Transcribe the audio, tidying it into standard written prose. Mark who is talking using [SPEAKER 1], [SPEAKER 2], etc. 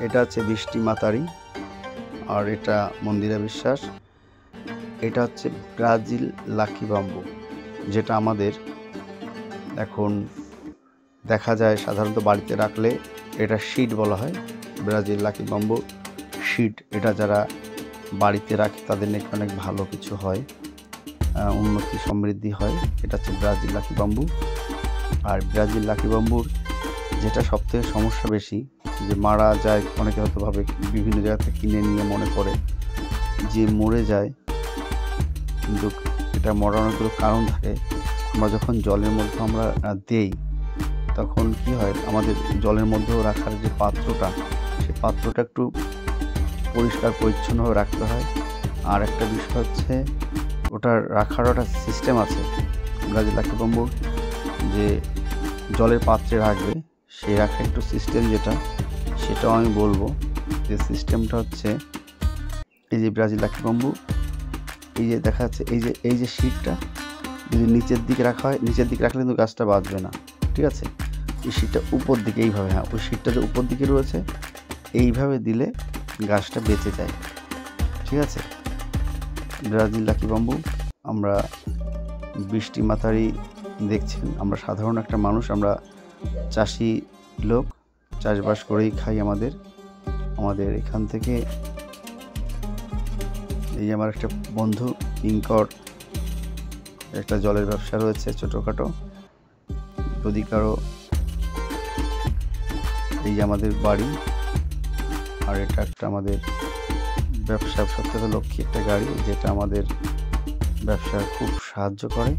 [SPEAKER 1] এটা হচ্ছে বৃষ্টি মাতারি, আর এটা মন্দিরা বিশ্বাস। এটা হচ্ছে ব্রাজিল লাকি বাম্বু, যেটা আমাদের এখন দেখা যায় সাধারণত বাড়িতে রাখলে এটা শিট বলা হয়, ব্রাজিল লাকি বাম্বু শিট। এটা যারা বাড়িতে রাখে তাদের নাকি অনেক ভালো কিছু হয়, উন্নতি সমৃদ্ধি হয়। এটা হচ্ছে ব্রাজিল লাকি বাম্বু। আর ব্রাজিল লাকি বাম্বুর যেটা সবথেকে সমস্যা বেশি, যে মারা যায়, অনেকে হয়তো ভাবে বিভিন্ন জায়গা থেকে কিনে নিয়ে মনে করে যে মরে যায়, কিন্তু এটা মরার অনেকগুলো কারণ থাকে। আমরা যখন জলের মধ্যে আমরা দেই, তখন কি হয়, আমাদের জলের মধ্যেও রাখার যে পাত্রটা, সেই পাত্রটা একটু পরিষ্কার পরিচ্ছন্নভাবে রাখতে হয়। আর একটা বিষয় হচ্ছে, ওটার রাখার একটা সিস্টেম আছে ব্রাজিল লাকি বাম্বুর, যে জলের পাত্রে রাখবে সেই রাখার একটু সিস্টেম যেটা, সেটাও আমি বলবো। যে সিস্টেমটা হচ্ছে, এই যে ব্রাজিল লাকি বাম্বু, এই যে দেখা যাচ্ছে এই যে শিটটা যদি নিচের দিকে রাখা হয়, নিচের দিকে রাখলে কিন্তু গাছটা বাঁচবে না, ঠিক আছে? এই শিটটা উপর দিকে এইভাবে, হ্যাঁ, ওই শিটটা যে উপর দিকে রয়েছে এইভাবে দিলে গাছটা বেঁচে যায়, ঠিক আছে? ব্রাজিল লাকি বাম্বু আমরা বৃষ্টি মাতারি দেখছেন। আমরা সাধারণ একটা মানুষ, আমরা চাষি লোক, চাষবাস করেই খাই। আমাদের এখান থেকে এই আমার একটা বন্ধু পিঙ্কর একটা জলের ব্যবসা রয়েছে ছোটোখাটো। যদি কারো, এই যে আমাদের বাড়ি, আর এটা একটা আমাদের ব্যবসা সত্যতা লক্ষ্মী একটা গাড়ি, যেটা আমাদের ব্যবসা খুব সাহায্য করে।